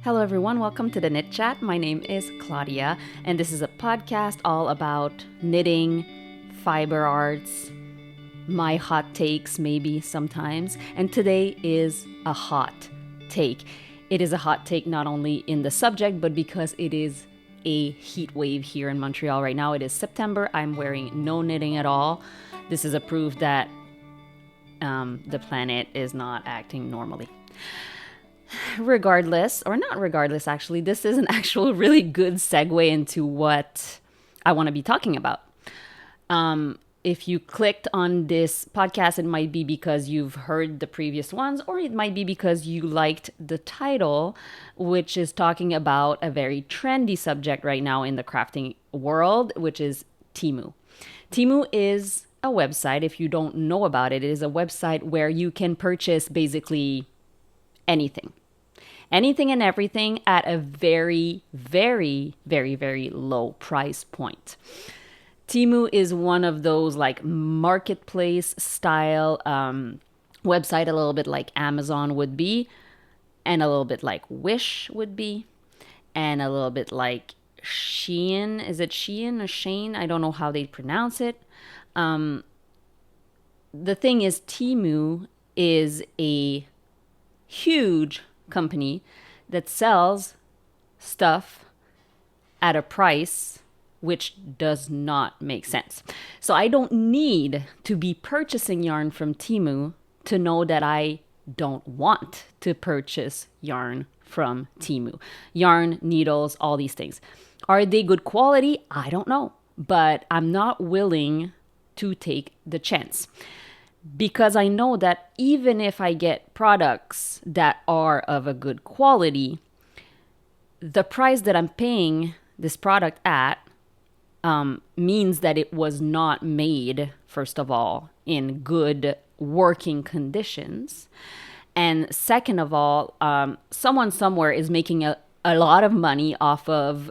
Hello, everyone. Welcome to the Knit Chat. My name is Claudia, and this is a podcast all about knitting, fiber arts, my hot takes, maybe sometimes. And today is a hot take. It is a hot take not only in the subject, but because it is a heat wave here in Montreal right now. It is September. I'm wearing no knitting at all. This is a proof that the planet is not acting normally. Regardless, or not regardless, actually, this is an actual really good segue into what I want to be talking about. If you clicked on this podcast, it might be because you've heard the previous ones, or it might be because you liked the title, which is talking about a very trendy subject right now in the crafting world, which is Teemu. Teemu is a website. If you don't know about it, it is a website where you can purchase basically anything and everything at a very, very, very, very low price point. Teemu is one of those like marketplace style website, a little bit like Amazon would be, and a little bit like Wish would be, and a little bit like Shein. Is it Shein or Shane? I don't know how they pronounce it. The thing is, Teemu is a huge company that sells stuff at a price which does not make sense. So I don't need to be purchasing yarn from Teemu to know that I don't want to purchase yarn from Teemu. Yarn, needles, all these things. Are they good quality? I don't know, but I'm not willing to take the chance. Because I know that even if I get products that are of a good quality, the price that I'm paying this product at means that it was not made, first of all, in good working conditions. And second of all, someone somewhere is making a lot of money off of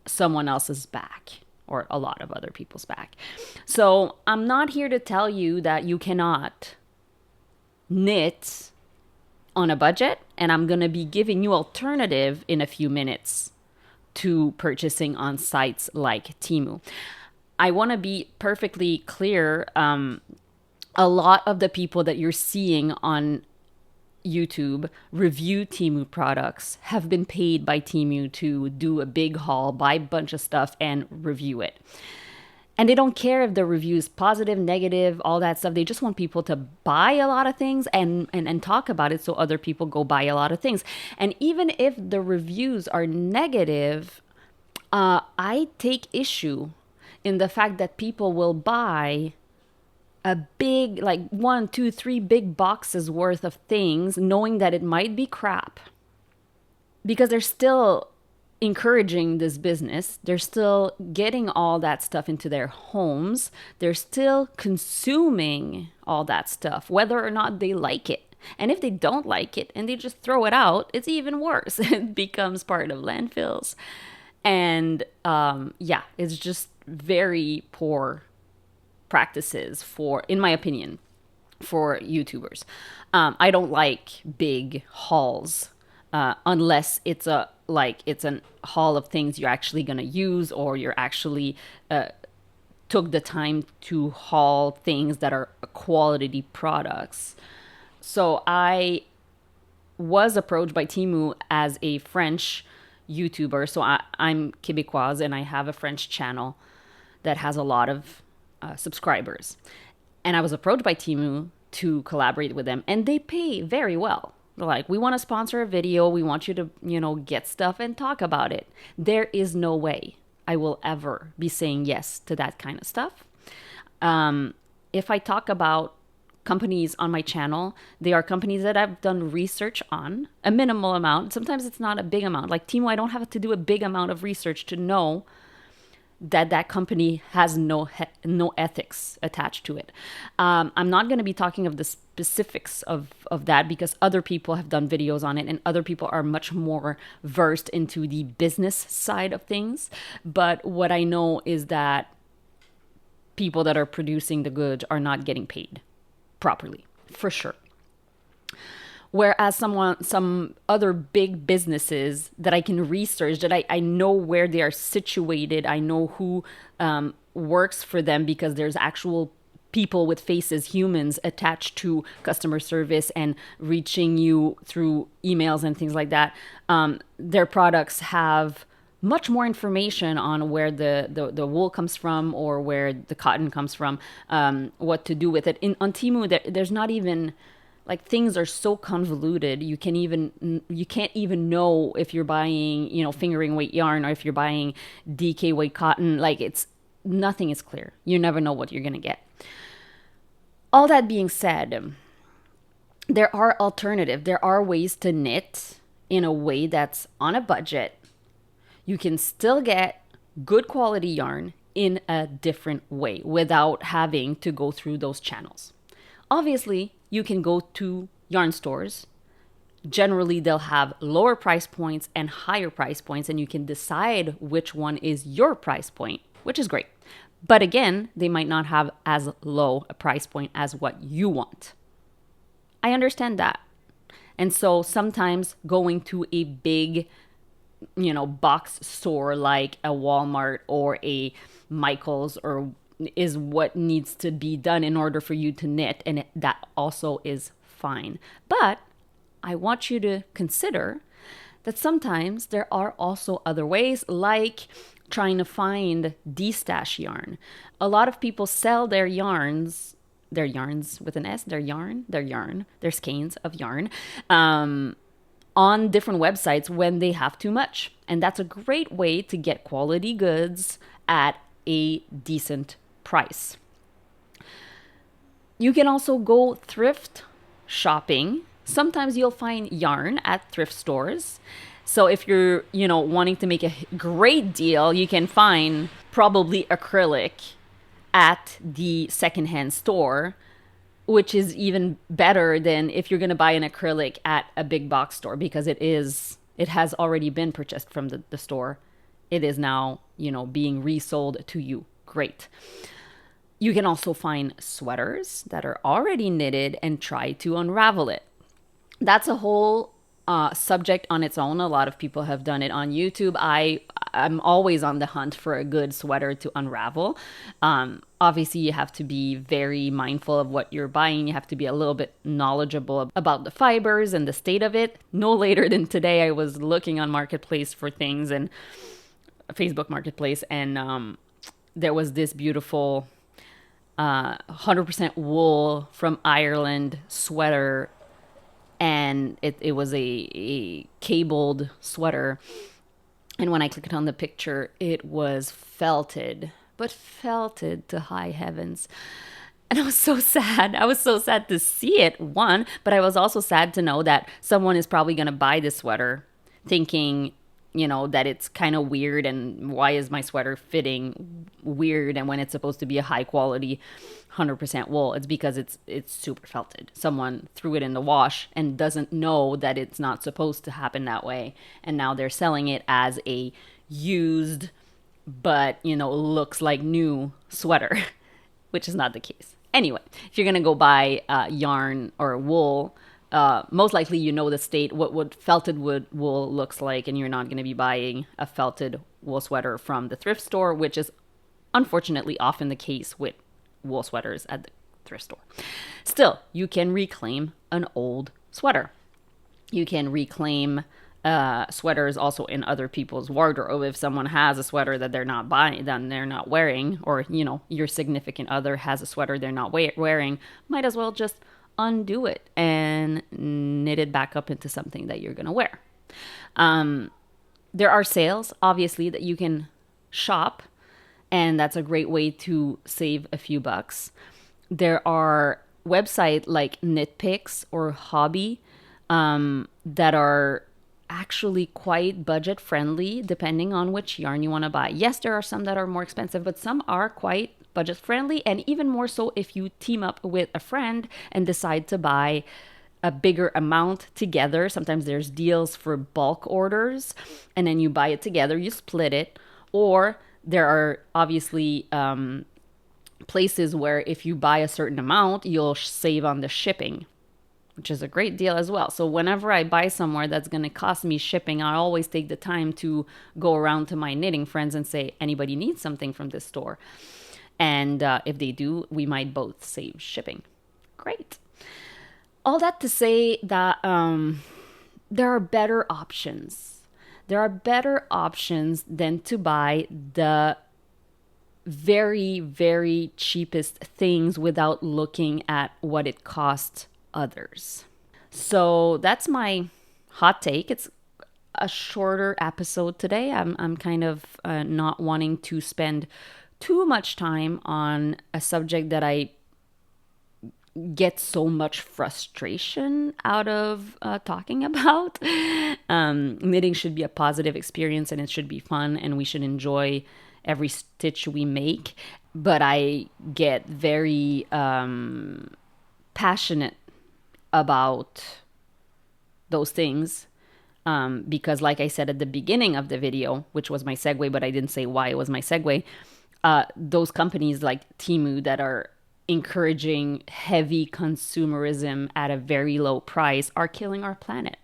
someone else's back, or a lot of other people's back. So I'm not here to tell you that you cannot knit on a budget, and I'm going to be giving you alternative in a few minutes to purchasing on sites like Teemu. I want to be perfectly clear. A lot of the people that you're seeing on YouTube review Teemu products have been paid by Teemu to do a big haul, buy a bunch of stuff, and review it. And they don't care if the review is positive, negative, all that stuff. They just want people to buy a lot of things and talk about it so other people go buy a lot of things. And even if the reviews are negative, I take issue in the fact that people will buy a big, like 1, 2, 3 big boxes worth of things, knowing that it might be crap, because they're still encouraging this business. They're still getting all that stuff into their homes. They're still consuming all that stuff, whether or not they like it. And if they don't like it and they just throw it out, it's even worse. It becomes part of landfills. And it's just very poor practices for, in my opinion, for YouTubers. I don't like big hauls unless it's a haul of things you're actually gonna use, or you're actually took the time to haul things that are quality products. So I was approached by Teemu as a French YouTuber. So I'm Québécoise and I have a French channel that has a lot of subscribers. And I was approached by Teemu to collaborate with them, and they pay very well. They're like, we want to sponsor a video. We want you to, get stuff and talk about it. There is no way I will ever be saying yes to that kind of stuff. If I talk about companies on my channel, they are companies that I've done research on, a minimal amount. Sometimes it's not a big amount. Like Teemu, I don't have to do a big amount of research to know that company has no ethics attached to it. I'm not going to be talking of the specifics of that, because other people have done videos on it and other people are much more versed into the business side of things. But what I know is that people that are producing the goods are not getting paid properly, for sure. Whereas some other big businesses that I can research, that I know where they are situated, I know who works for them because there's actual people with faces, humans attached to customer service and reaching you through emails and things like that. Their products have much more information on where the wool comes from or where the cotton comes from, what to do with it. On Temu, there's not even like things are so convoluted. You can't even know if you're buying fingering weight yarn or if you're buying DK weight cotton. Like nothing is clear. You never know what you're gonna get. All that being said, there are alternatives. There are ways to knit in a way that's on a budget. You can still get good quality yarn in a different way without having to go through those channels. Obviously, you can go to yarn stores. Generally, they'll have lower price points and higher price points, and you can decide which one is your price point, which is great. But again, they might not have as low a price point as what you want. I understand that. And so sometimes going to a big box store like a Walmart or a Michael's is what needs to be done in order for you to knit, and that also is fine. But I want you to consider that sometimes there are also other ways, like trying to find de-stash yarn. A lot of people sell their yarns with an S, their skeins of yarn, on different websites when they have too much. And that's a great way to get quality goods at a decent price. You can also go thrift shopping. Sometimes you'll find yarn at thrift stores. So if you're, wanting to make a great deal, you can find probably acrylic at the secondhand store, which is even better than if you're going to buy an acrylic at a big box store, because it has already been purchased from the store. It is now, being resold to you. Great. You can also find sweaters that are already knitted and try to unravel it. That's a whole subject on its own. A lot of people have done it on YouTube. I'm always on the hunt for a good sweater to unravel. Obviously, you have to be very mindful of what you're buying. You have to be a little bit knowledgeable about the fibers and the state of it. No later than today, I was looking on Marketplace for things, and Facebook Marketplace, and there was this beautiful 100% wool from Ireland sweater, and it was a cabled sweater. And when I clicked on the picture, it was felted, but felted to high heavens. And I was so sad. I was so sad to see it, one, but I was also sad to know that someone is probably going to buy this sweater thinking, that it's kind of weird, and why is my sweater fitting weird, and when it's supposed to be a high quality 100% wool. It's because it's super felted. Someone threw it in the wash and doesn't know that it's not supposed to happen that way, and now they're selling it as a used but looks like new sweater, which is not the case. Anyway, if you're gonna go buy yarn or wool, most likely the state, what felted wool looks like, and you're not going to be buying a felted wool sweater from the thrift store, which is unfortunately often the case with wool sweaters at the thrift store. Still, you can reclaim an old sweater. You can reclaim sweaters also in other people's wardrobe. If someone has a sweater that they're not buying, then they're not wearing, or your significant other has a sweater they're not wearing, might as well just undo it and knit it back up into something that you're going to wear. There are sales, obviously, that you can shop, and that's a great way to save a few bucks. There are websites like KnitPicks or Hobby that are actually quite budget friendly depending on which yarn you want to buy. Yes, there are some that are more expensive, but some are quite budget friendly, and even more so if you team up with a friend and decide to buy a bigger amount together. Sometimes there's deals for bulk orders, and then you buy it together, you split it. Or there are obviously places where if you buy a certain amount, you'll save on the shipping. which is a great deal as well. So whenever I buy somewhere that's going to cost me shipping, I always take the time to go around to my knitting friends and say, anybody needs something from this store? And if they do, we might both save shipping. Great. All that to say that there are better options. There are better options than to buy the very, very cheapest things without looking at what it costs others. So that's my hot take. It's a shorter episode today. I'm kind of not wanting to spend too much time on a subject that I get so much frustration out of talking about. Knitting should be a positive experience, and it should be fun, and we should enjoy every stitch we make. But I get very passionate about those things because, like I said at the beginning of the video, which was my segue, but I didn't say why it was my segue, those companies like Teemu that are encouraging heavy consumerism at a very low price are killing our planet.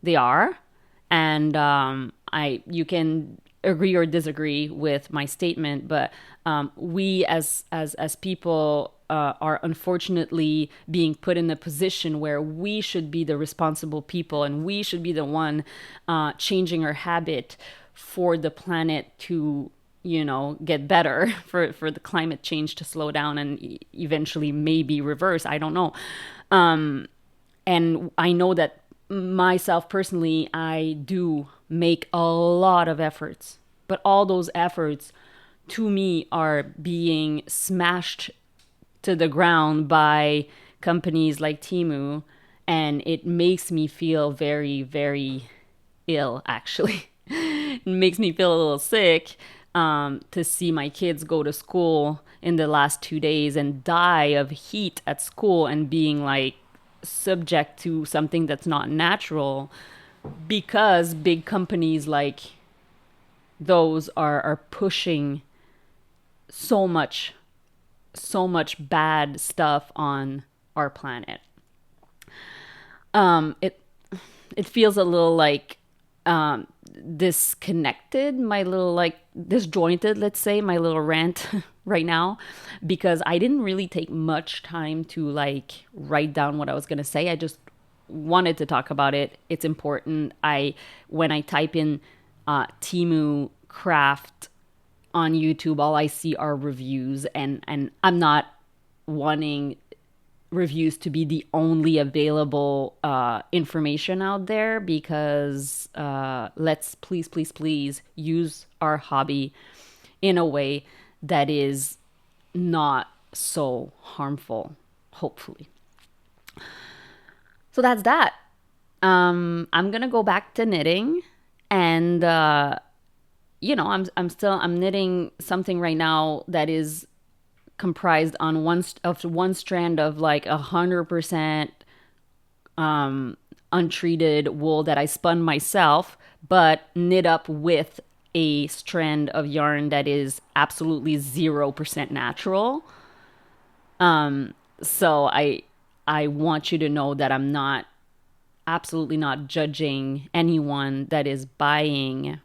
They are. And you can agree or disagree with my statement, but we as people are unfortunately being put in a position where we should be the responsible people, and we should be the one changing our habit for the planet to get better, for the climate change to slow down and eventually maybe reverse. I don't know. And I know that myself personally, I do make a lot of efforts, but all those efforts to me are being smashed to the ground by companies like Teemu, and it makes me feel very, very ill, actually. It makes me feel a little sick to see my kids go to school in the last 2 days and die of heat at school and being like subject to something that's not natural because big companies like those are pushing so much bad stuff on our planet. It feels a little like disconnected, my little like disjointed, let's say, my little rant right now, because I didn't really take much time to like write down what I was going to say. I just wanted to talk about it. It's important. When I type in Teemu craft on YouTube, all I see are reviews, and I'm not wanting reviews to be the only available information out there, because let's please use our hobby in a way that is not so harmful, hopefully. So that's that. I'm gonna go back to knitting, and I'm knitting something right now that is comprised on one strand of like 100% untreated wool that I spun myself, but knit up with a strand of yarn that is absolutely 0% natural. So I want you to know that I'm absolutely not judging anyone that is buying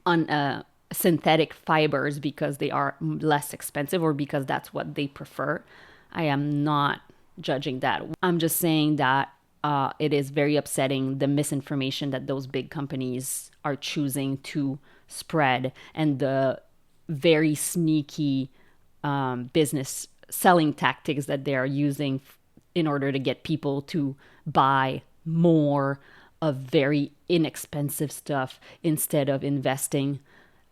on synthetic fibers because they are less expensive or because that's what they prefer. I am not judging that. I'm just saying that it is very upsetting, the misinformation that those big companies are choosing to spread, and the very sneaky business selling tactics that they are using in order to get people to buy more of very inexpensive stuff instead of investing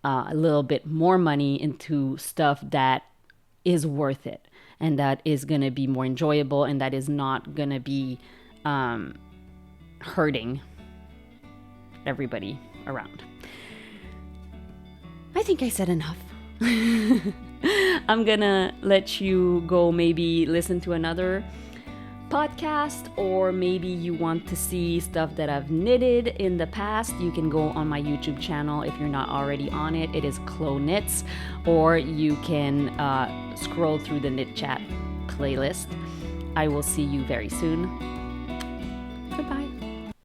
a little bit more money into stuff that is worth it and that is going to be more enjoyable and that is not going to be hurting everybody around. I think I said enough. I'm going to let you go maybe listen to another podcast, or maybe you want to see stuff that I've knitted in the past. You can go on my YouTube channel if you're not already on it. It is Chloe Knits, or you can scroll through the Knit Chat playlist. I will see you very soon.